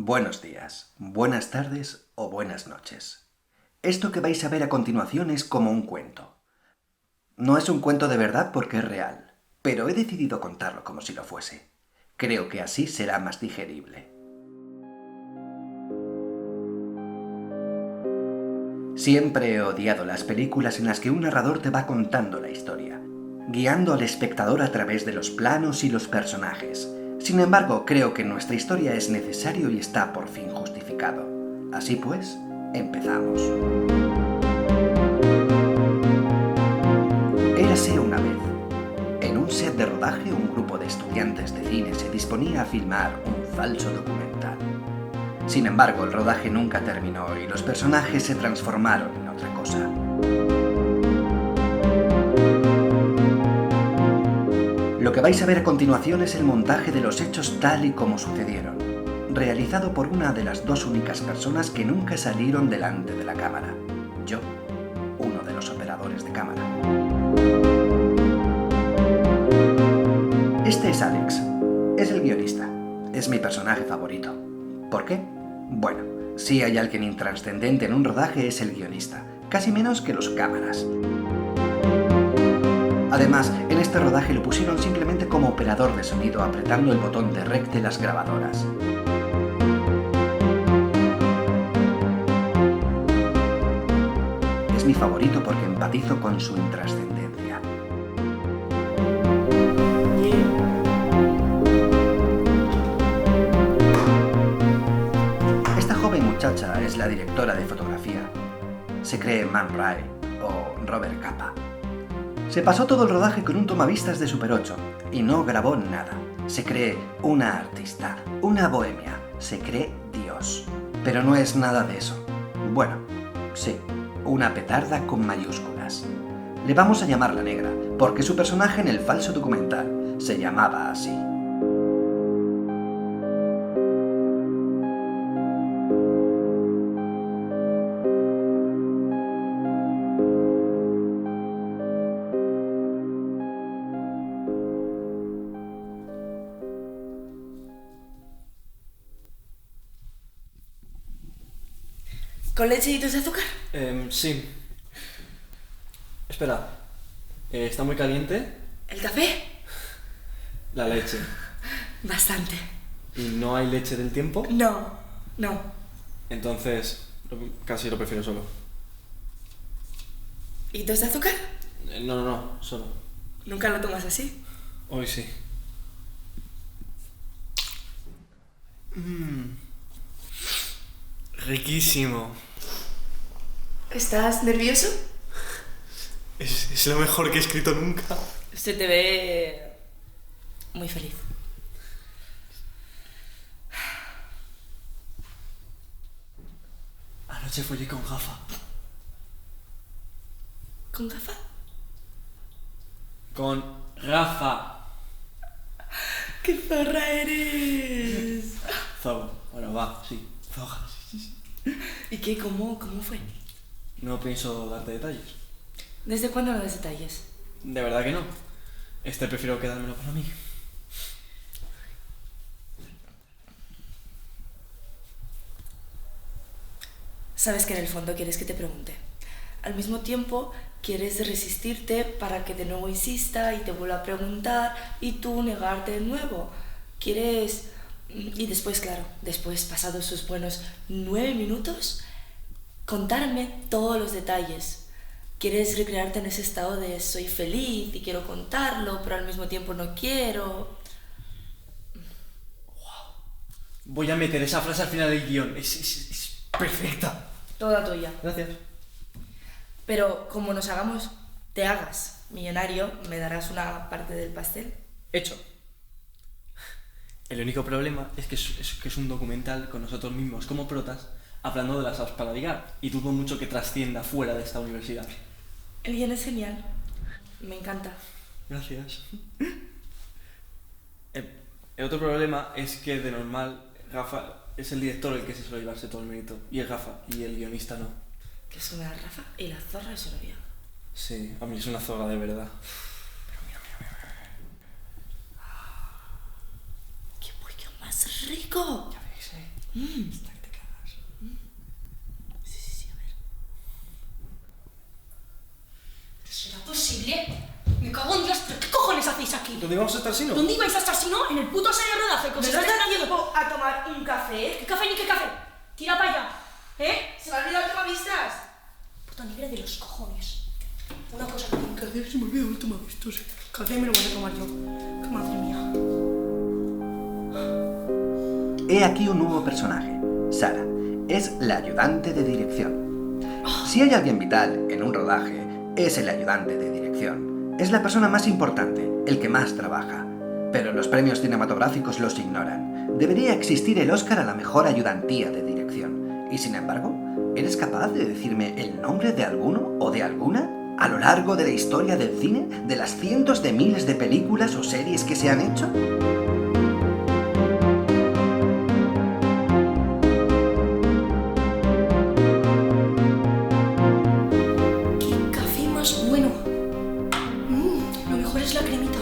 Buenos días, buenas tardes o buenas noches. Esto que vais a ver a continuación es como un cuento. No es un cuento de verdad porque es real, pero he decidido contarlo como si lo fuese. Creo que así será más digerible. Siempre he odiado las películas en las que un narrador te va contando la historia, guiando al espectador a través de los planos y los personajes. Sin embargo, creo que nuestra historia es necesario y está por fin justificado. Así pues, empezamos. Érase una vez. En un set de rodaje, un grupo de estudiantes de cine se disponía a filmar un falso documental. Sin embargo, el rodaje nunca terminó y los personajes se transformaron en otra cosa. Lo que vais a ver a continuación es el montaje de los hechos tal y como sucedieron, realizado por una de las dos únicas personas que nunca salieron delante de la cámara. Yo, uno de los operadores de cámara. Este es Alex. Es el guionista. Es mi personaje favorito. ¿Por qué? Bueno, si hay alguien intrascendente en un rodaje es el guionista, casi menos que los cámaras. Además, en este rodaje lo pusieron simplemente como operador de sonido apretando el botón de rec de las grabadoras. Es mi favorito porque empatizo con su intrascendencia. Esta joven muchacha es la directora de fotografía. Se cree Man Ray o Robert Capa. Se pasó todo el rodaje con un tomavistas de Super 8 y no grabó nada. Se cree una artista, una bohemia, se cree Dios. Pero no es nada de eso. Bueno, sí, una petarda con mayúsculas. Le vamos a llamar la negra, porque su personaje en el falso documental se llamaba así. ¿Con leche y dos de azúcar? Sí. Espera, ¿está muy caliente? ¿El café? La leche. Bastante. ¿Y no hay leche del tiempo? No. Entonces, casi lo prefiero solo. ¿Y dos de azúcar? No, solo. ¿Nunca lo tomas así? Hoy sí. Riquísimo. ¿Estás nervioso? Es lo mejor que he escrito nunca. Se te ve muy feliz. Anoche follé con Rafa. ¿Con gafa? Con Rafa. ¡Qué zorra eres! Zorro. Bueno, va, sí. Zorra. ¿Y qué? ¿Cómo fue? No pienso darte detalles. ¿Desde cuándo no das detalles? De verdad que no. Prefiero quedármelo para mí. Sabes que en el fondo quieres que te pregunte. Al mismo tiempo, quieres resistirte para que de nuevo insista y te vuelva a preguntar y tú negarte de nuevo. Quieres... Y después, claro, pasados sus buenos 9 minutos, contarme todos los detalles. Quieres recrearte en ese estado de soy feliz y quiero contarlo, pero al mismo tiempo no quiero. Wow. Voy a meter esa frase al final del guión. Es perfecta. Toda tuya. Gracias. Pero como te hagas millonario, ¿me darás una parte del pastel? Hecho. El único problema es que es un documental con nosotros mismos como protas hablando de las apps para ligar y dudo mucho que trascienda fuera de esta universidad. El guión es genial. Me encanta. Gracias. El otro problema es que de normal Rafa es el director el que se suele llevarse todo el mérito y es Rafa y el guionista no. Que es una Rafa y la zorra es su novia. Sí, a mí es una zorra de verdad. Pero mira. ¡Qué pollo más rico! Ya veis, Está que te cagas. Sí, a ver. ¿Será posible? Me cago en Dios, ¿pero qué cojones hacéis aquí? ¿Dónde vamos a estar si no? ¿Dónde ibais a estar si no? En el puto ensayo de rodaje. ¿No Con nos da tiempo a tomar un café? ¿Qué café ni qué café? Tira para allá. ¿Eh? ¿Se me ha olvidado el tomavistas? Puta negra de los cojones. Una cosa que tengo que hacer. Se me olvidó el tomavistas. Café me lo voy a tomar yo. ¡Qué madre mía! He aquí un nuevo personaje. Sara es la ayudante de dirección. Si hay alguien vital en un rodaje, es el ayudante de dirección. Es la persona más importante, el que más trabaja. Pero los premios cinematográficos los ignoran. Debería existir el Oscar a la mejor ayudantía de dirección. Y sin embargo, ¿eres capaz de decirme el nombre de alguno o de alguna a lo largo de la historia del cine, de las cientos de miles de películas o series que se han hecho? ¡Qué café más bueno! Lo mejor es la cremita.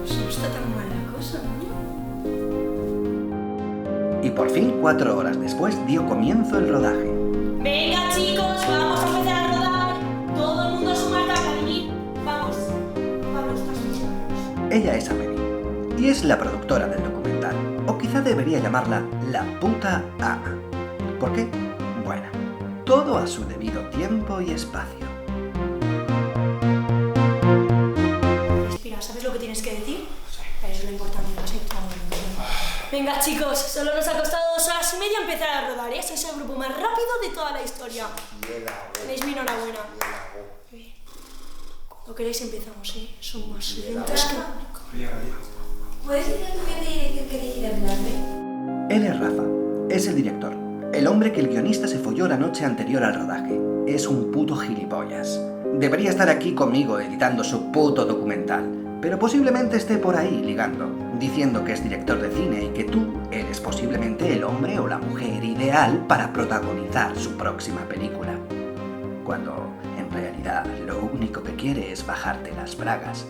Pues no está tan mal la cosa, ¿no? Y por fin, 4 horas después, dio comienzo el rodaje. Venga chicos, vamos a empezar a rodar. Todo el mundo a su marca, cariño. Vamos. Pablo, estás listo. Ella es Amelie, y es la productora del documental, o quizá debería llamarla la puta ama. ¿Por qué? Bueno, todo a su debido tiempo y espacio. Respira, ¿sabes lo que tienes que decir? Eso es lo importante, vas a ir todo bien. Venga chicos, solo nos ha costado 2 horas y media empezar a rodar, ¿eh? Sois el grupo más rápido de toda la historia. Tenéis mi enhorabuena. Cuando queréis empezamos, ¿eh? Son más lentos que... ¿Puedes decir a tu cliente de dirección que decide hablarme? Él es Rafa, es el director, el hombre que el guionista se folló la noche anterior al rodaje. Es un puto gilipollas. Debería estar aquí conmigo editando su puto documental, pero posiblemente esté por ahí ligando, diciendo que es director de cine y que tú eres posiblemente el hombre o la mujer ideal para protagonizar su próxima película. Cuando, en realidad, lo único que quiere es bajarte las bragas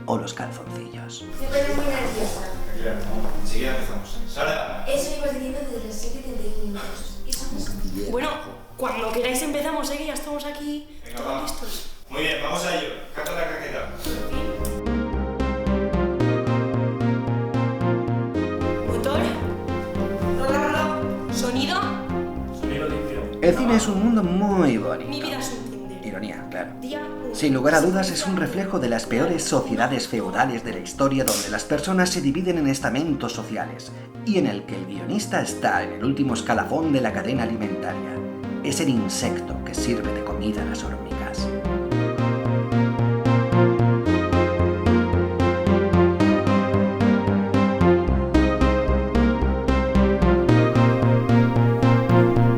o los calzoncillos. Me pone muy nerviosa. Enseguida empezamos. Sara. Eso ibas diciendo desde las 7:31 minutos. Y son las 8. Bueno, cuando queráis empezamos, ¿eh? Que ya estamos aquí Venga, todos va. listos. Muy bien, vamos a ello. Canta la caqueta. Motor. Sonido. Sonido limpio. El cine es un mundo muy Mi bonito. vida es un Tinder. Ironía, claro. Día 1. Sin lugar a dudas es un reflejo de las peores sociedades feudales de la historia donde las personas se dividen en estamentos sociales y en el que el guionista está en el último escalafón de la cadena alimentaria. Es el insecto que sirve de comida a las hormigas.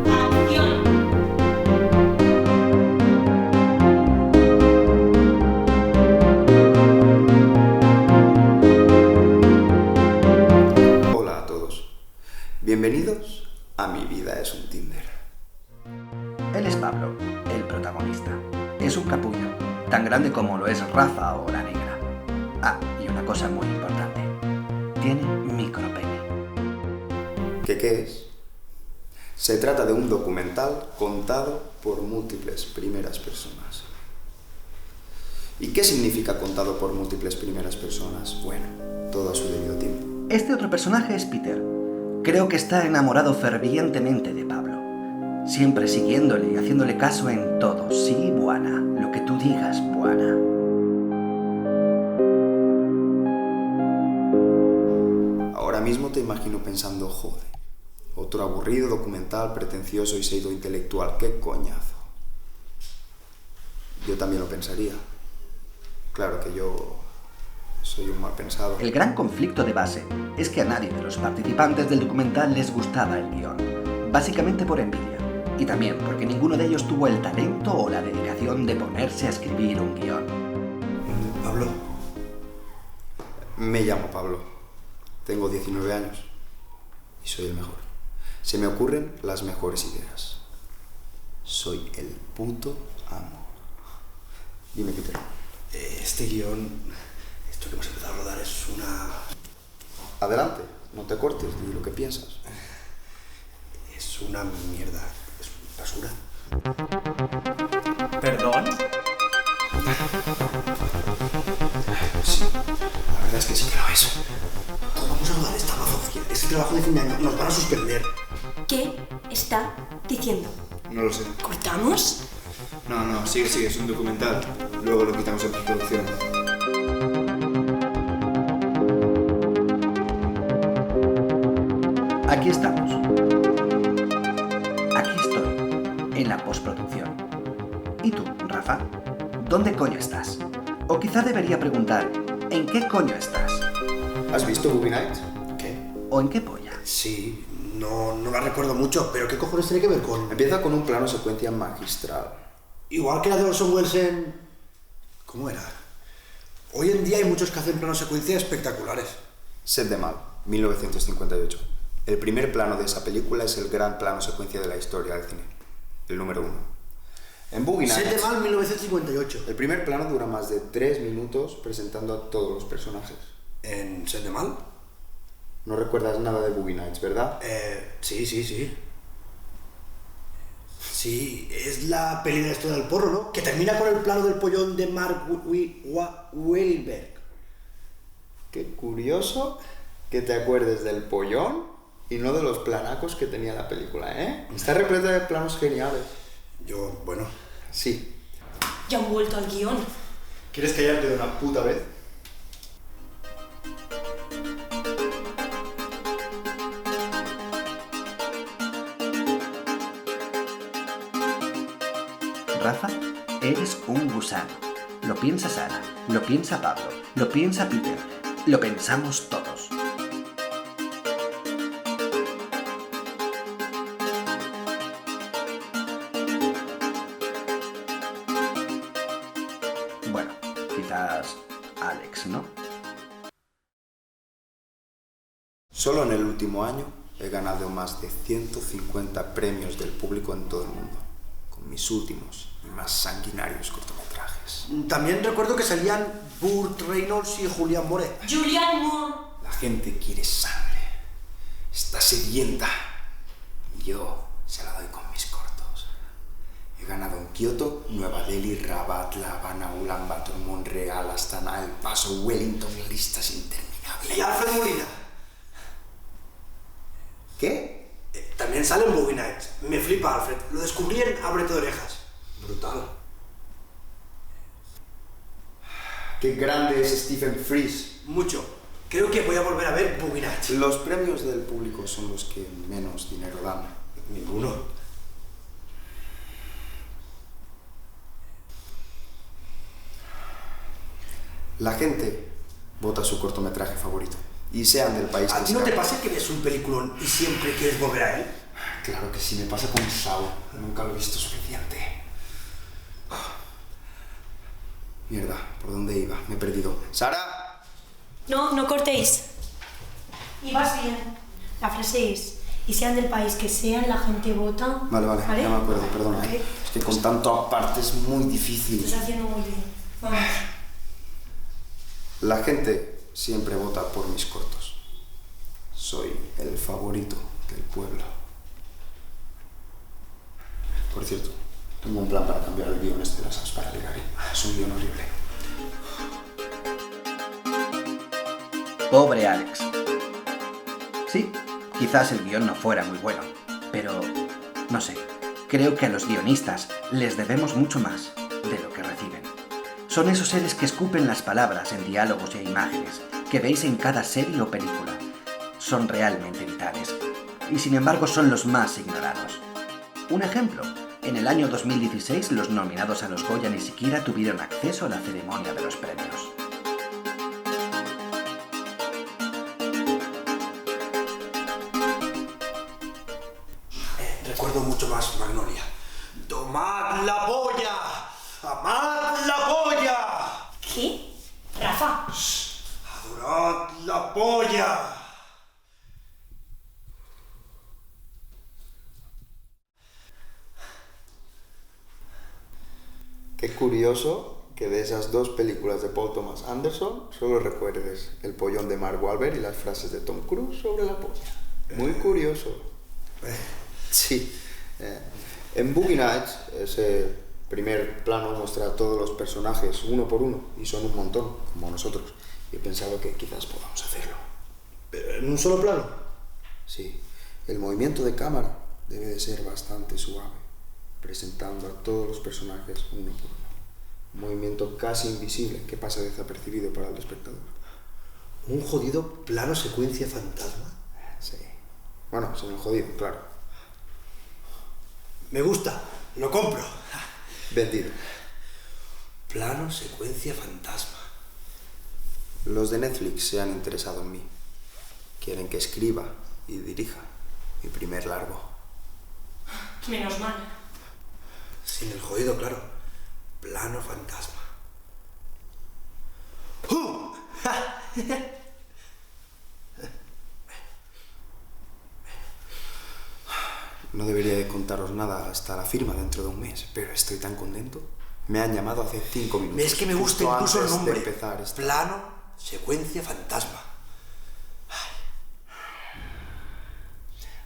Acción. Hola a todos. Bienvenidos a Mi vida es un Tinder. Él es Pablo, el protagonista. Es un capullo, tan grande como lo es Rafa o la negra. Ah, y una cosa muy importante. Tiene micropene. ¿Qué es? Se trata de un documental contado por múltiples primeras personas. ¿Y qué significa contado por múltiples primeras personas? Bueno, todo a su debido tiempo. Este otro personaje es Peter. Creo que está enamorado fervientemente de Pablo. Siempre siguiéndole y haciéndole caso en todo. Sí, buena. Lo que tú digas, buena. Ahora mismo te imagino pensando, joder, otro aburrido documental pretencioso y pseudo-intelectual. ¡Qué coñazo! Yo también lo pensaría. Claro que yo soy un mal pensado. El gran conflicto de base es que a nadie de los participantes del documental les gustaba el guión. Básicamente por envidia. Y también porque ninguno de ellos tuvo el talento o la dedicación de ponerse a escribir un guión. ¿Pablo? Me llamo Pablo. Tengo 19 años. Y soy el mejor. Se me ocurren las mejores ideas. Soy el puto amo. Dime, Peter. Este guión, esto que hemos empezado a rodar es una... Adelante, no te cortes, di lo que piensas. Es una mierda, es basura. ¿Perdón? Sí, la verdad es que sí que lo es. ¿Cómo vamos a rodar esta bazofia? Es el trabajo de fin de año, nos van a suspender. ¿Qué está diciendo? No lo sé. ¿Cortamos? No, sigue, es un documental. Luego lo quitamos en postproducción. Aquí estamos. Aquí estoy, en la postproducción. ¿Y tú, Rafa? ¿Dónde coño estás? O quizá debería preguntar, ¿en qué coño estás? ¿Has visto Boogie Nights? ¿Qué? ¿O en qué polla? Sí, no la recuerdo mucho, pero ¿qué cojones tiene que ver con...? Empieza con un plano secuencia magistral. Igual que la de Orson Welles en... ¿Cómo era? Hoy en día hay muchos que hacen planos secuencia espectaculares. Set de Mal, 1958. El primer plano de esa película es el gran plano secuencia de la historia del cine. El número 1. En Boogie Nights, Set de Mal, 1958. el primer plano dura más de 3 minutos presentando a todos los personajes. ¿En Set de Mal? No recuerdas nada de Boogie Nights, ¿verdad? Sí. Sí, es la peli de la historia del porro, ¿no? Que termina con el plano del pollón de Mark Wahlberg. Qué curioso que te acuerdes del pollón y no de los planacos que tenía la película, ¿eh? Está repleta de planos geniales. Yo, bueno... Sí. Ya han vuelto al guión. ¿Quieres callarte de una puta vez? Rafa, eres un gusano. Lo piensa Sara, lo piensa Pablo, lo piensa Peter, lo pensamos todos. Bueno, quizás Alex, ¿no? Solo en el último año he ganado más de 150 premios del público en todo el mundo, con mis últimos y más sanguinarios cortometrajes. También recuerdo que salían Burt Reynolds y Julianne Moore. Julianne Moore. La gente quiere sangre, está sedienta, y yo se la doy con mis cortos. He ganado en Kioto, Nueva Delhi, Rabat, La Habana, Ulaanbaatar, Montreal, Astana, El Paso, Wellington, listas interminables. Y Alfred Molina. ¿Qué? También sale en Boogie Nights. Me flipa Alfred. Lo descubrí en Ábrete de orejas. Brutal. ¡Qué grande es Stephen Frears! Mucho. Creo que voy a volver a ver Boogie Nights. Los premios del público son los que menos dinero dan. Ninguno. La gente vota su cortometraje favorito, y sean del país ¿A que ti no sea. te pasa que ves un peliculón y siempre quieres volver a él? Claro que sí, me pasa con Saw. Nunca lo he visto suficiente. Mierda, ¿por dónde iba? Me he perdido. ¡Sara! No cortéis. Y vas bien. La frase es, y sean del país que sean, la gente vota. Vale, ya me acuerdo, perdona. Ok. Es que con tanto aparte es muy Lo difícil. estás haciendo muy bien. Vamos. La gente siempre vota por mis cortos. Soy el favorito del pueblo. Por cierto, tengo un plan para cambiar el guión este de las apps para ligar. Es un guión horrible. Pobre Alex. Sí, quizás el guión no fuera muy bueno, pero no sé, creo que a los guionistas les debemos mucho más de lo que reciben. Son esos seres que escupen las palabras en diálogos y imágenes que veis en cada serie o película. Son realmente vitales y sin embargo son los más ignorados. Un ejemplo, en el año 2016 los nominados a los Goya ni siquiera tuvieron acceso a la ceremonia de los premios. Recuerdo mucho más Magnolia. ¡Tomad la polla! ¡Amad la polla! ¿Qué? Rafa. ¡Adorad la polla! Qué curioso que de esas dos películas de Paul Thomas Anderson solo recuerdes el pollón de Mark Wahlberg y las frases de Tom Cruise sobre la polla. Muy curioso. Sí. En Boogie Nights, ese primer plano muestra a todos los personajes uno por uno, y son un montón, como nosotros. Y he pensado que quizás podamos hacerlo. ¿Pero en un solo plano? Sí. El movimiento de cámara debe de ser bastante suave, presentando a todos los personajes uno por uno. Un movimiento casi invisible que pasa desapercibido para el espectador. ¿Un jodido plano secuencia fantasma? Sí. Bueno, sin el jodido, claro. Me gusta, lo compro. Vendido. Plano secuencia fantasma. Los de Netflix se han interesado en mí. Quieren que escriba y dirija mi primer largo. Menos mal. Sin el jodido, claro. Plano fantasma. No debería de contaros nada hasta la firma dentro de un mes, pero estoy tan contento. Me han llamado hace 5 minutos. Es que me gusta justo incluso el antes nombre. de empezar esta- Plano secuencia fantasma.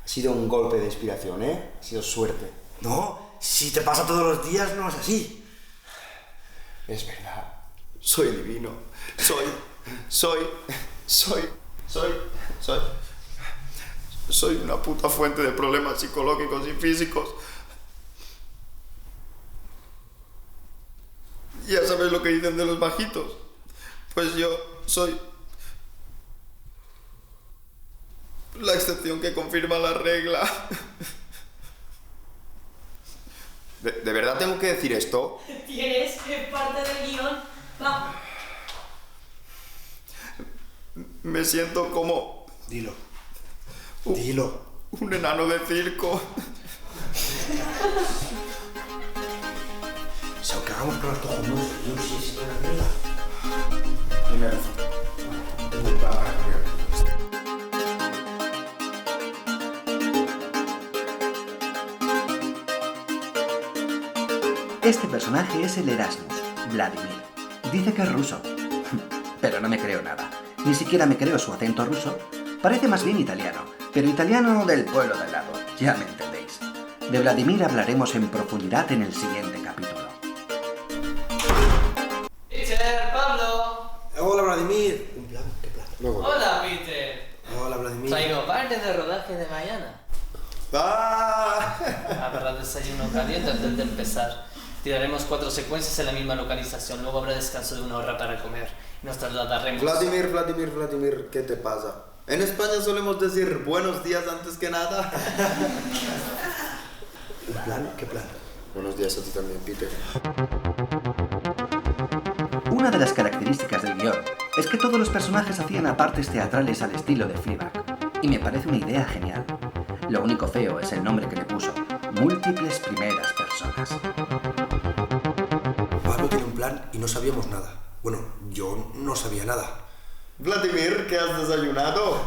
Ha sido un golpe de inspiración, ¿eh? Ha sido suerte. No, si te pasa todos los días no es así. Es verdad. Soy divino. Soy una puta fuente de problemas psicológicos y físicos. Ya sabes lo que dicen de los bajitos. Pues yo soy la excepción que confirma la regla. ¿De verdad tengo que decir esto? Tienes parte del guión. Va. Me siento como Dilo. Dilo. un enano de circo. Si aunque hagamos con los cojones, yo sí es una mierda. Tienes razón. Tengo un plan para cambiar. Este personaje es el Erasmus, Vladimir. Dice que es ruso. Pero no me creo nada. Ni siquiera me creo su acento ruso. Parece más bien italiano, pero italiano del pueblo de al lado. Ya me entendéis. De Vladimir hablaremos en profundidad en el siguiente capítulo. Peter, Pablo. Hola, Vladimir. ¿Un plan? ¿Qué plan? Luego. Hola, Peter. Hola, Vladimir. Traigo parte de rodaje de mañana. ¡Ah! Habrá desayuno caliente antes de empezar. Tiraremos 4 secuencias en la misma localización. Luego habrá descanso de 1 hora para comer. Nos trasladaremos. Vladimir, ¿qué te pasa? En España solemos decir buenos días antes que nada. ¿Un plan? ¿Qué plan? Buenos días a ti también, Peter. Una de las características del guión es que todos los personajes hacían apartes teatrales al estilo de Fleabag, y me parece una idea genial. Lo único feo es el nombre que le puso, múltiples primeras personas. Pablo tiene un plan y no sabíamos nada. Bueno, yo no sabía nada. Vladimir, ¿qué has desayunado?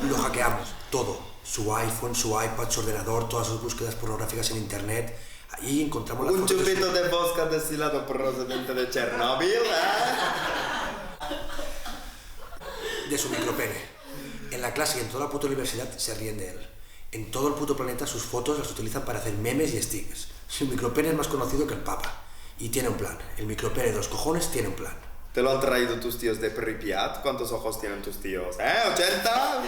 Lo hackeamos, todo. Su iPhone, su iPad, su ordenador, todas sus búsquedas pornográficas en internet. Ahí encontramos la Un foto de su- chupito de vodka destilado procedente de Chernóbil, de su micropene. En la clase y en toda la puta universidad se ríen de él. En todo el puto planeta sus fotos las utilizan para hacer memes y stickers. Su micropene es más conocido que el Papa. Y tiene un plan. El micropene de los cojones tiene un plan. ¿Te lo han traído tus tíos de Pripyat? ¿Cuántos ojos tienen tus tíos? ¿80?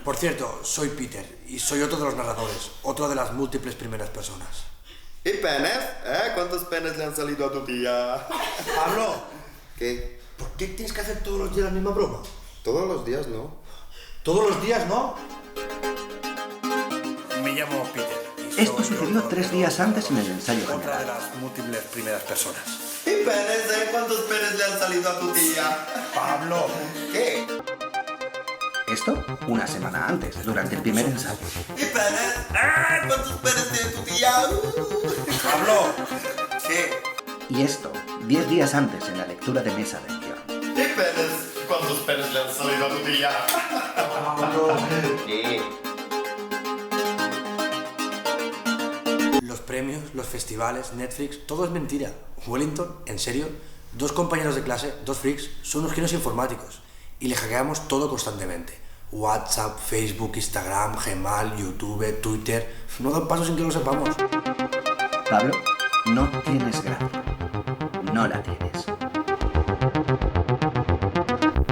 Por cierto, soy Peter y soy otro de los narradores, otro de las múltiples primeras personas. ¿Y penes? ¿Cuántos penes le han salido a tu tía? ¡Pablo! ¿Qué? ¿Por qué tienes que hacer todos los días la misma broma? Todos los días, ¿no? ¿Todos los días, no? Me llamo Peter. y Esto soy sucedió otro 3 de días antes en el ensayo otra de general. las múltiples primeras personas. ¿Y penes? ¿Cuántos penes le han salido a tu tía? ¡Pablo! ¿Qué? Esto, una semana antes, durante el primer ensayo. ¿Y penes? ¿Cuántos penes tiene tu tía? ¡Pablo! ¿Qué? Y esto, 10 días antes en la lectura de mesa del guión. ¿Y penes? ¿Cuántos penes le han salido a tu tía? ¡Pablo! ¿Qué? Lo Los premios, los festivales, Netflix, todo es mentira. Wellington, en serio, 2 compañeros de clase, 2 freaks, son unos genios informáticos y le hackeamos todo constantemente. WhatsApp, Facebook, Instagram, Gmail, YouTube, Twitter... No dan paso sin que lo sepamos. Pablo, no tienes gracia. No la tienes.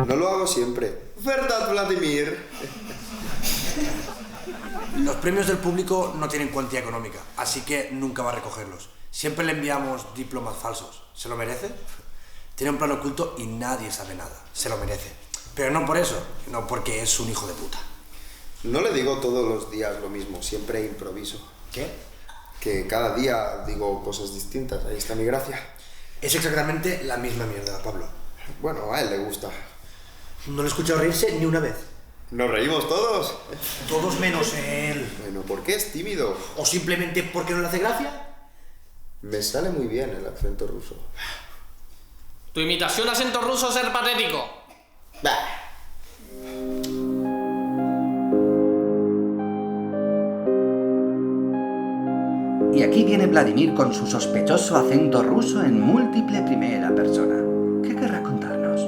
No lo hago siempre. ¿Verdad, Vladimir? Los premios del público no tienen cuantía económica, así que nunca va a recogerlos. Siempre le enviamos diplomas falsos. ¿Se lo merece? Tiene un plan oculto y nadie sabe nada. Se lo merece. Pero no por eso, no porque es un hijo de puta. No le digo todos los días lo mismo, siempre improviso. ¿Qué? Que cada día digo cosas distintas, ahí está mi gracia. Es exactamente la misma mierda, Pablo. Bueno, a él le gusta. No le he escuchado reírse ni una vez. ¿Nos reímos todos? Todos menos él. Bueno, ¿por qué es tímido? ¿O simplemente porque no le hace gracia? Me sale muy bien el acento ruso. Tu imitación de acento ruso es ser patético. Bah. Y aquí viene Vladimir con su sospechoso acento ruso en múltiple primera persona. ¿Qué querrá contarnos?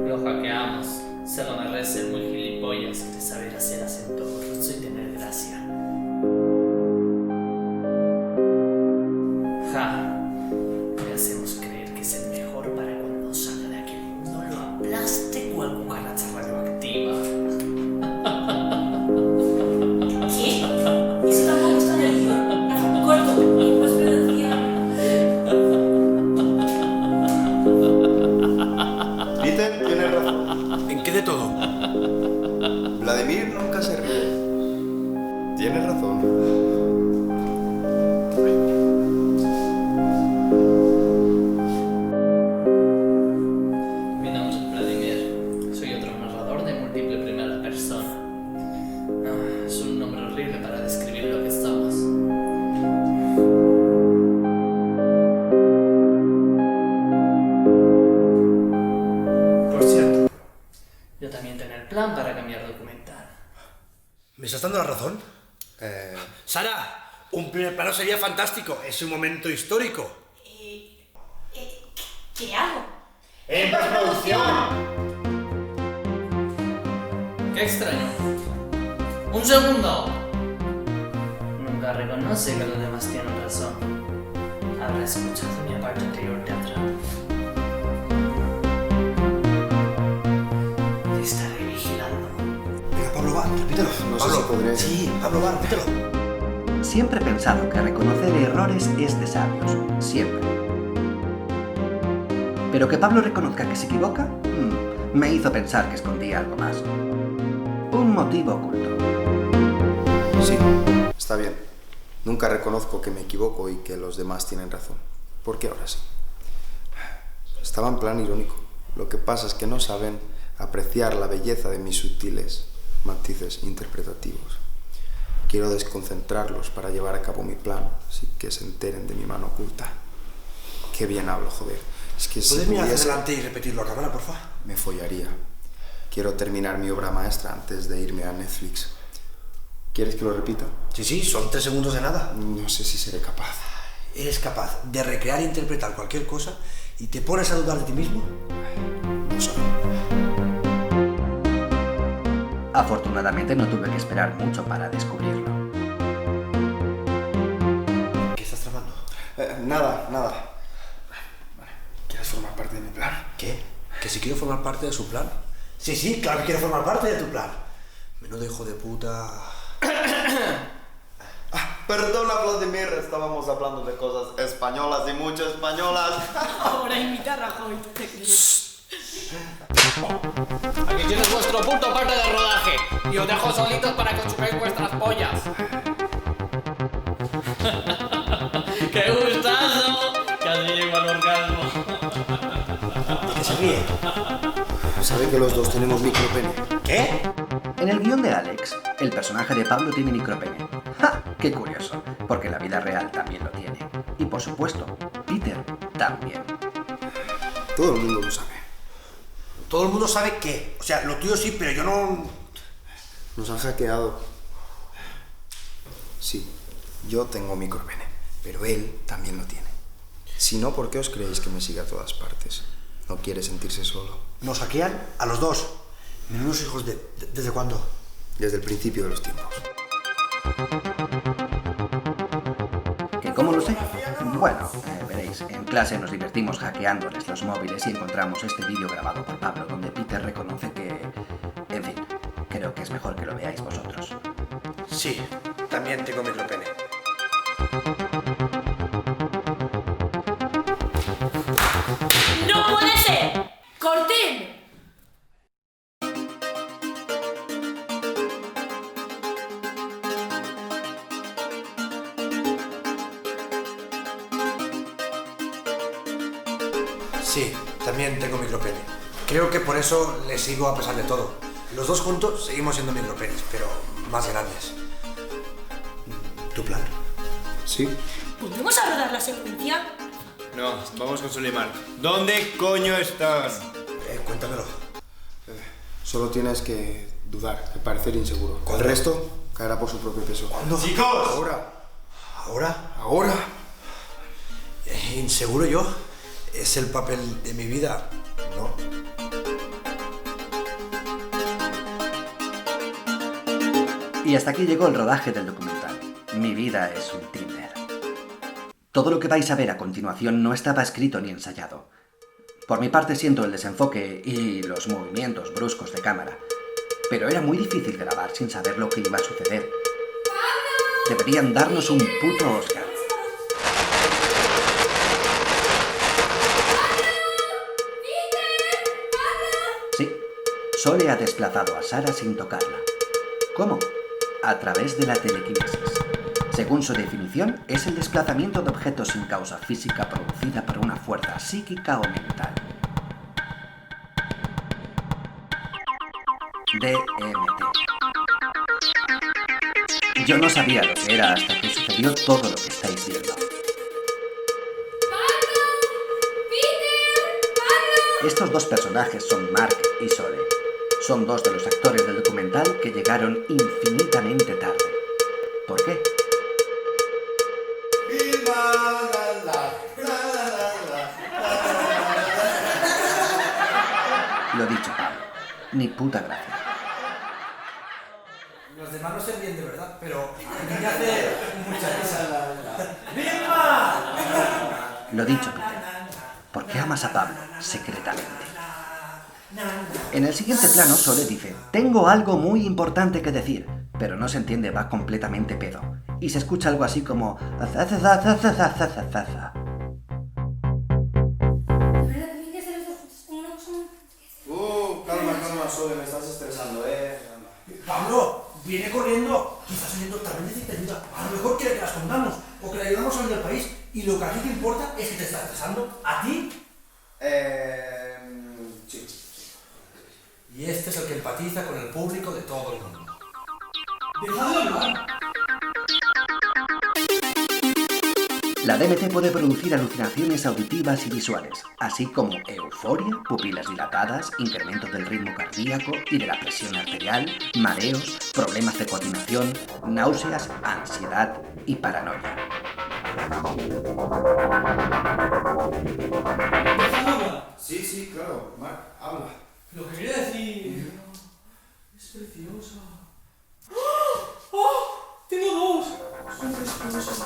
Lo hackeamos. Se lo merece el muy gilipollas de saber hacer acento ruso y tener gracia. Ja. Le hacemos creer que es el mejor para cuando salga de aquel no lo aplaste cual cucaracha radioactiva. ¿Qué? Eso tampoco está en el guión. Corto. Y pues producción. Peter tiene razón. ¿En qué de todo? Vladimir nunca se ríe. Tiene razón. Mi nombre es Vladimir. Soy otro narrador de múltiple primera persona. Es un nombre horrible para describir lo que somos. Por cierto, yo también tengo el plan para cambiar documental. ¿Me estás dando la razón? Sara, un primer plano sería fantástico. Es un momento histórico. ¿Qué hago? ¡En postproducción! ¡Qué extraño! ¡Un segundo! Nunca reconoce que los demás tienen razón. Habrá escuchado mi parte anterior teatral. Te estaré vigilando. Venga, Pablo, va, repítelo. No sé Pablo, si podré. Sí, Pablo, va, repítelo. Siempre he pensado que reconocer errores es de sabios. Siempre. Pero que Pablo reconozca que se equivoca, me hizo pensar que escondía algo más. Un motivo oculto. Sí, está bien. Nunca reconozco que me equivoco y que los demás tienen razón. ¿Por qué ahora sí? Estaba en plan irónico. Lo que pasa es que no saben apreciar la belleza de mis sutiles matices interpretativos. Quiero desconcentrarlos para llevar a cabo mi plan, así que se enteren de mi mano oculta. Qué bien hablo, joder. Es que si ¿Puedes mirar hacia pudiese, adelante y repetirlo a cámara, porfa? me follaría. Quiero terminar mi obra maestra antes de irme a Netflix. ¿Quieres que lo repita? Sí, son 3 segundos de nada. No sé si seré capaz. ¿Eres capaz de recrear e interpretar cualquier cosa y te pones a dudar de ti mismo? No soy. Afortunadamente no tuve que esperar mucho para descubrirlo. ¿Qué estás tramando? Nada. Vale. ¿Quieres formar parte de mi plan? ¿Qué? ¿Que si quiero formar parte de su plan? Sí, claro que quiero formar parte de tu plan. Menudo hijo de puta... Perdona, Vladimir, estábamos hablando de cosas españolas y mucho españolas. Ahora imita a Rajoy. ¿Te crees? Aquí tienes vuestro punto parte del rodaje y os dejo solitos para que os chupéis vuestras pollas. ¡Qué gustazo! Casi llego al orgasmo. ¿Qué se ríe? ¿Sabe que los dos tenemos micropene? ¿Qué? En el guión de Alex, el personaje de Pablo tiene micropene. ¡Ja! ¡Qué curioso! Porque la vida real también lo tiene. Y por supuesto, Peter también. Todo el mundo lo sabe. Todo el mundo sabe qué. O sea, lo tuyo sí, pero yo no... Nos han hackeado. Sí, yo tengo micropene, pero él también lo tiene. Si no, ¿por qué os creéis que me sigue a todas partes? No quiere sentirse solo. Nos hackean a los dos. Menudos hijos de... ¿Desde cuándo? Desde el principio de los tiempos. ¿Que cómo lo sé? Bueno, veréis, en clase nos divertimos hackeándoles los móviles y encontramos este vídeo grabado por Pablo donde Peter reconoce que... En fin, creo que es mejor que lo veáis vosotros. Sí, también tengo micropene. ¡No puede ser! ¡Cortín! Sí, también tengo micropene. Creo que por eso le sigo a pesar de todo. Los dos juntos seguimos siendo micropenes, pero más grandes. ¿Tu plan? ¿Sí? ¿Podemos a rodar la secuencia? No, vamos con Suleiman. ¿Dónde coño están? Cuéntamelo. Solo tienes que dudar, que parecer inseguro. El resto caerá por su propio peso. ¿Cuándo? ¡Chicos! Ahora. ¿Ahora? Ahora. ¿Inseguro yo? ¿Es el papel de mi vida? No. Y hasta aquí llegó el rodaje del documental. Mi vida es un Tinder. Todo lo que vais a ver a continuación no estaba escrito ni ensayado. Por mi parte siento el desenfoque y los movimientos bruscos de cámara, pero era muy difícil grabar sin saber lo que iba a suceder. Deberían darnos un puto Oscar. Sí, Sole ha desplazado a Sara sin tocarla. ¿Cómo? A través de la telequinesis. Según su definición, es el desplazamiento de objetos sin causa física producida por una fuerza psíquica o mental. DMT. Yo no sabía lo que era hasta que sucedió todo lo que estáis viendo. Estos dos personajes son Mark y Sole. Son dos de los actores del documental que llegaron infinitamente tarde. ¿Por qué? Lo dicho, Pablo. Ni puta gracia. Los demás no se ríen de verdad, pero a mí me hace mucha risa. ¡Vilma! Lo dicho, Peter. ¿Por qué amas a Pablo secretamente? En el siguiente plano, Sole dice: tengo algo muy importante que decir, pero no se entiende, va completamente pedo. Y se escucha algo así como... Calma, Sole, me estás estresando, Pablo, viene corriendo. Quizás oyendo tal vez necesita ayuda. A lo mejor quiere que la escondamos o que la ayudamos a salir del país. Y lo que a ti te importa es que te está estresando. ¿A ti? Sí. Y este es el que empatiza con el público de todo el mundo. ¡Dejad de hablar! La DMT puede producir alucinaciones auditivas y visuales, así como euforia, pupilas dilatadas, incremento del ritmo cardíaco y de la presión arterial, mareos, problemas de coordinación, náuseas, ansiedad y paranoia. ¿Dejad hablar? Sí, claro. Mark, habla. Lo que quería decir... Es preciosa. ¡Oh! ¡Tengo dos! Son preciosas.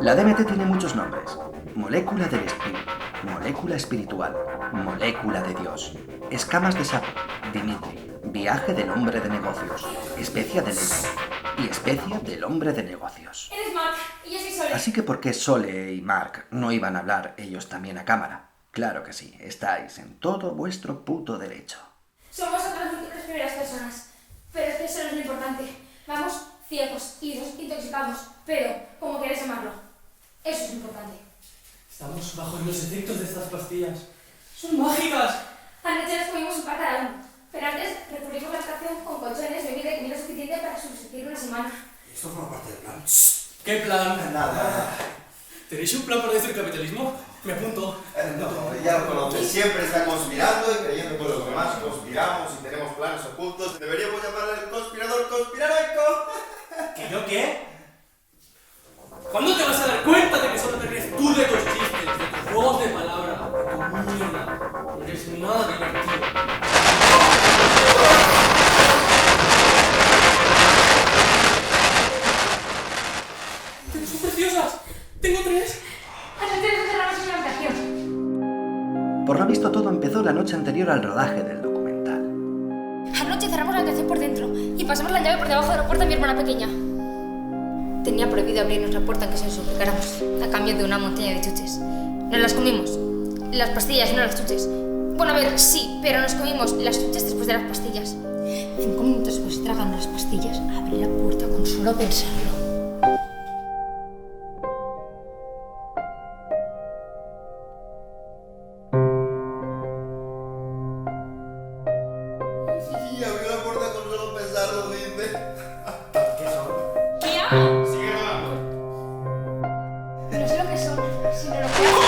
La DMT tiene muchos nombres. Molécula del espíritu, molécula espiritual, molécula de Dios, escamas de sapo, Dimitri, viaje del hombre de negocios, especia del ego y especia del hombre de negocios. Eres Mark y yo soy Sole. Así que ¿por qué Sole y Mark no iban a hablar ellos también a cámara? Claro que sí, estáis en todo vuestro puto derecho. Somos otras múltiples primeras personas, pero es que eso no es lo importante. Vamos ciegos, idos, intoxicados, pero como queréis llamarlo. Eso es lo importante. Estamos bajo los efectos de estas pastillas. ¡Son mágicas! Anoche nos comimos un par cada uno, pero antes recurrimos a la estación con colchones, bebida y comida suficiente para subsistir una semana. Esto forma parte del plan. ¿Qué plan? Nada. ¿Tenéis un plan para el capitalismo? Me apunto. No, ya lo conoces. Siempre está conspirando y creyendo que los demás conspiramos y tenemos planes ocultos. Deberíamos llamarle el conspirador conspiranoico. ¿Que yo qué? ¿Cuándo te vas a dar cuenta de que solo te ríes tú de tus chistes, de tus juegos de palabra, de tu mierda? No eres nada divertido. ¡Pero son preciosas! ¡Tengo 3! Antes de cerramos en la habitación. Por lo visto todo empezó la noche anterior al rodaje del documental. Anoche cerramos la habitación por dentro y pasamos la llave por debajo de la puerta a mi hermana pequeña. Tenía prohibido abrirnos la puerta aunque se lo suplicáramos, a cambio de una montaña de chuches. Nos las comimos. Las pastillas, no las chuches. Bueno, a ver, sí, pero nos comimos las chuches después de las pastillas. 5 minutos después de tragarnos las pastillas, abrí la puerta con solo pensarlo. Y abrió la puerta con solo pensarlo, dice. ¿Qué hago? Sigue grabando. No sé lo que son, si no lo puedo.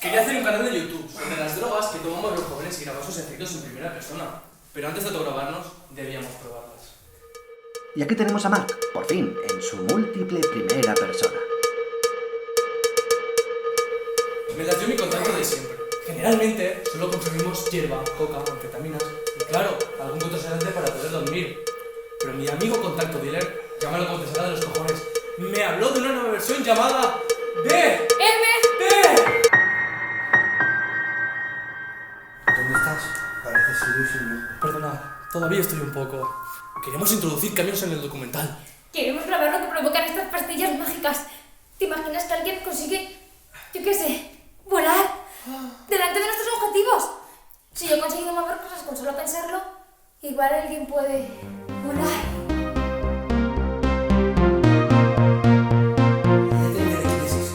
Quería hacer un canal de YouTube sobre las drogas que tomamos los jóvenes y grabar sus efectos en primera persona. Pero antes de autograbarnos, debíamos probarlas. Y aquí tenemos a Mark, por fin, en su múltiple primera persona. Me las dio mi contacto de siempre. Generalmente solo consumimos hierba, coca, anfetaminas y claro, algún otro sedante para poder dormir. Pero mi amigo contacto dealer, llámalo como te salga de los cojones, me habló de una nueva versión llamada DMT. ¿Dónde estás? Pareces ilusionado. Perdona, todavía estoy un poco. Queremos introducir cambios en el documental. Queremos grabar lo que provocan estas pastillas mágicas. ¿Te imaginas que alguien consigue, yo qué sé, volar delante de nuestros objetivos? Si yo he conseguido mover cosas con solo pensarlo, igual alguien puede volar.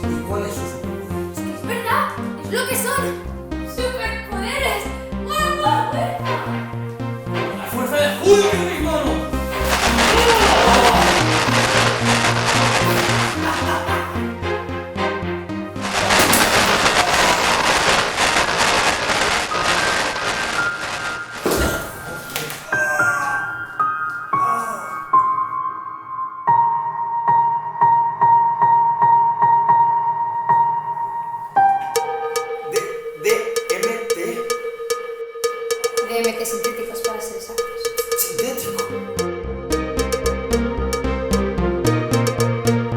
¿Y cuál es su superpoder? Es que es verdad, es lo que son. ¡Superpoderes! ¡Guau, fuerza! ¡La fuerza de Hulk en mis manos! DMT. DMT sintéticos para ser exactos. Sintético.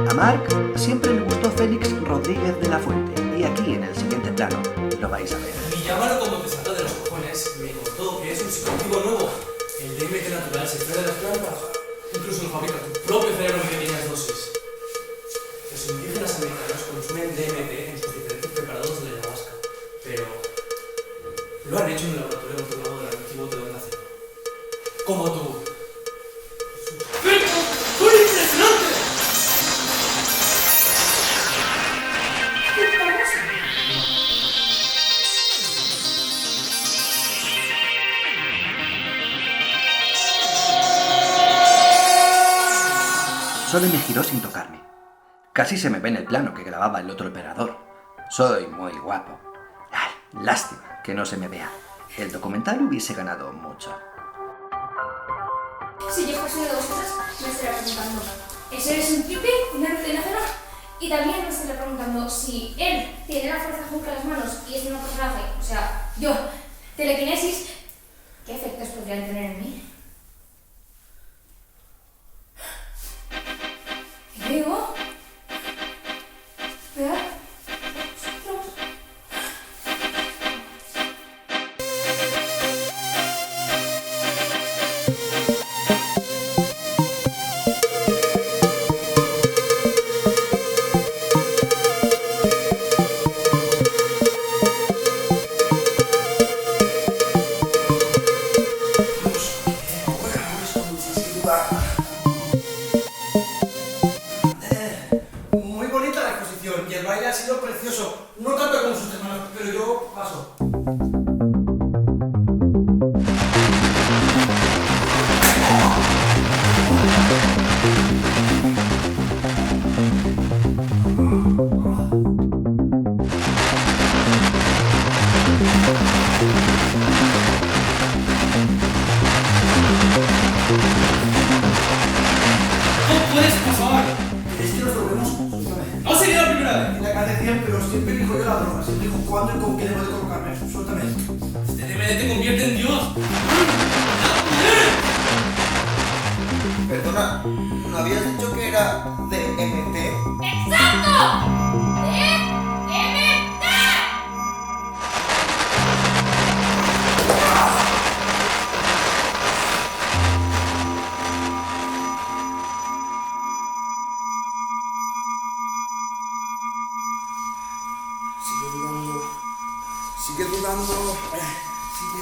A Mark siempre le gustó Félix Rodríguez de la Fuente, y aquí en el siguiente plano lo vais a ver. Y llámalo como te salga de los cojones, me contó que es un psicoactivo nuevo. El DMT natural se extrae de las plantas. Incluso lo fabrica tu propio cerebro en pequeñas dosis. Los indígenas americanos consumen DMT en sus diferentes preparados de ayahuasca, pero lo han hecho en un laboratorio controlado del antiguo telón de acero. Como tú. ¡Son impresionantes! Solo me giró sin tocarme. Casi se me ve en el plano que grababa el otro operador. Soy muy guapo. Ay, lástima que no se me vea. El documental hubiese ganado mucho. Si yo fuese de dos cosas, me estaría preguntando, ¿eso es un triple, un alucinógeno? Y también me estaría preguntando si él tiene la fuerza Hulk en las manos y es un personaje, o sea, yo, telequinesis, ¿qué efectos podrían tener en mí? ¿Qué digo? Esperad, vosotros. actuación y el baile ha sido precioso. No tanto como sus hermanos, pero yo paso. ¡No puedes pasar! ¿Queréis que nos volvemos? ¡No sería la primera vez! En la catecia, pero siempre elijo yo la droga. Siempre elijo cuándo y con qué debo de colocarme. Suéltame. Este DMD te convierte en Dios. Perdona, ¿no habías dicho que era DMT? ¡Exacto! ¡DMT! Sigue dudando.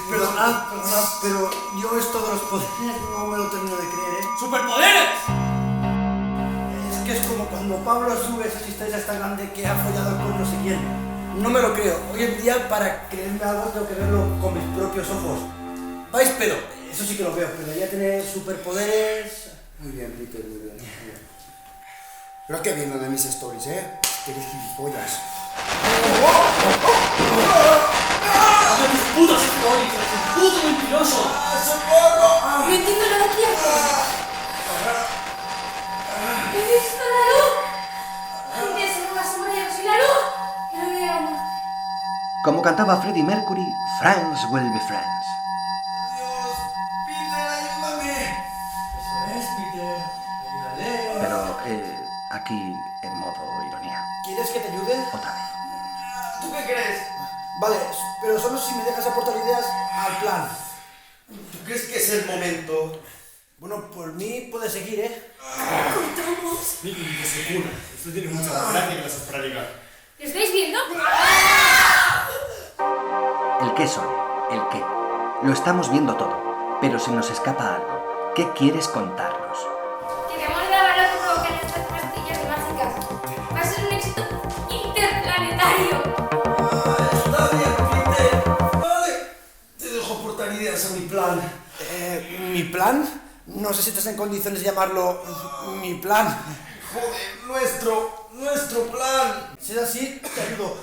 Perdonad, pero yo esto de los poderes no me lo termino de creer, ¿eh? ¡Superpoderes! Es que es como cuando Pablo sube esa historia tan grande que ha follado con no sé quién. No me lo creo. Hoy en día, para creerme algo, tengo que verlo con mis propios ojos. ¿Vais, pero? Eso sí que lo veo, pero ya tener superpoderes... Muy bien, Peter, muy bien. Pero qué bien lo de mis stories, ¿eh? Que eres gilipollas. ¡Haga tus putas stories! ¡Eres un puto mentiroso! ¡No entiendo nada de tiempo! ¡He visto la luz! Antes era una sombra y ahora soy la luz. ¡Que no me llamo! Como cantaba Freddie Mercury, Friends will be friends. ¡Dios! ¡Peter, ayúdame! Eso es, Peter. Ayúdale. Pero aquí en modo ironía. ¿Quieres que te ayude? Otra vez. ¿Tú qué crees? Vale, pero solo si me dejas aportar ideas al plan. ¿Tú crees que es el momento? Bueno, por mí puedes seguir, ¿eh? Ni que se cura. Esto tiene mucha más gracia que las aspránicas. ¿Lo estáis viendo? ¿El qué, Sole? ¿El qué? Lo estamos viendo todo, pero se nos escapa algo. ¿Qué quieres contarnos? Queremos grabar lo que provocan estas pastillas mágicas. Va a ser un éxito interplanetario. Está bien, Peter. Vale. Te dejo aportar ideas a mi plan. ¿Mi plan? No sé si estás en condiciones de llamarlo mi plan. Joder, nuestro plan. Si es así, te ayudo.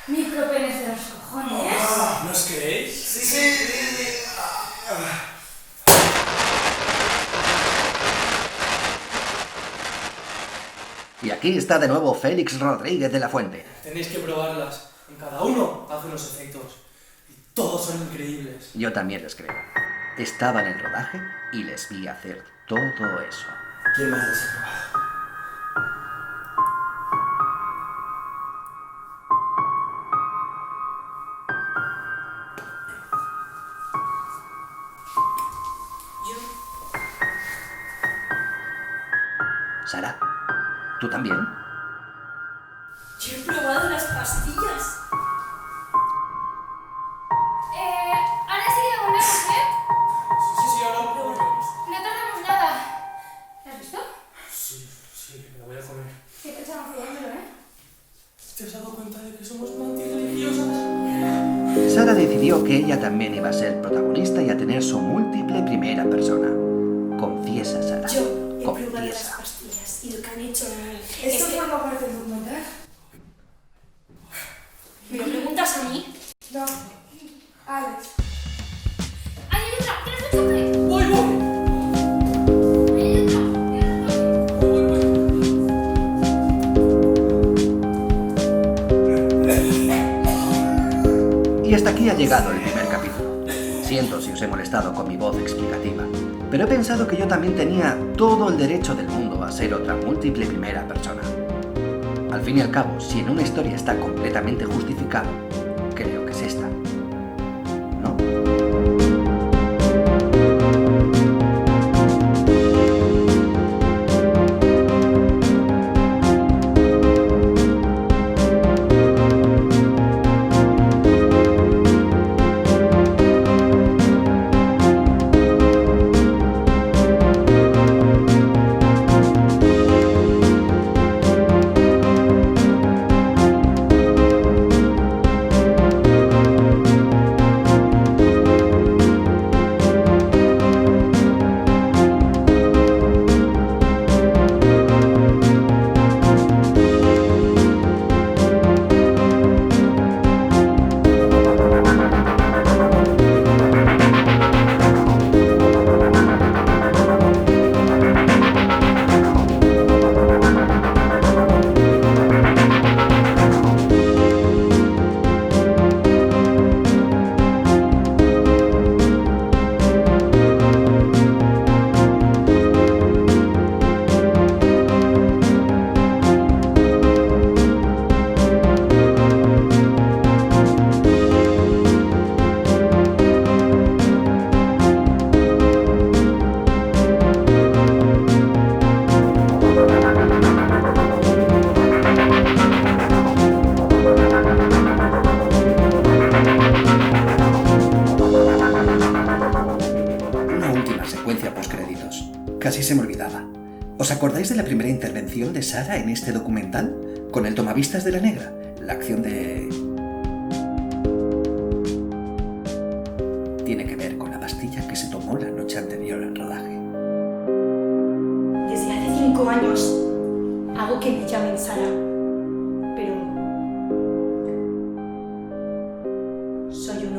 Micropenes de los cojones. ¿Nos queréis? Sí. Y aquí está de nuevo Félix Rodríguez de la Fuente. Tenéis que probarlas. En cada uno hace unos efectos. Y todos son increíbles. Yo también les creo. Estaba en el rodaje y les vi hacer todo eso. ¿Quién más las ha probado? Sara, ¿tú también? Yo he probado las pastillas. Ahora sí que volvemos, ¿eh? Sí, ahora volvemos. No tardamos nada. ¿Lo has visto? Sí, me la voy a comer. ¿Qué pensaba follármelo, eh? ¿Te has dado cuenta de que somos antirreligiosas? Sara decidió que ella también iba a ser protagonista y a tener su múltiple primera persona. Confiesa, Sara. Yo he probado las Confiesa. pastillas y lo que han hecho ¿Esto forma parte del documental? ¿Me lo preguntas a mí? No. Alex. ¡Ay, hay otra! ¡Tienes mucho hambre! ¡Voy! Y hasta aquí ha llegado el primer capítulo. Siento si os he molestado con mi voz explicativa, pero he pensado que yo también tenía todo el derecho del mundo a ser otra múltiple primera persona. Al fin y al cabo, si en una historia está completamente justificado, creo que es esta. ¿No? Casi se me olvidaba. ¿Os acordáis de la primera intervención de Sara en este documental? Con el tomavistas de la negra. La acción de... tiene que ver con la pastilla que se tomó la noche anterior al rodaje. Desde hace 5 años hago que me llamen Sara, pero soy una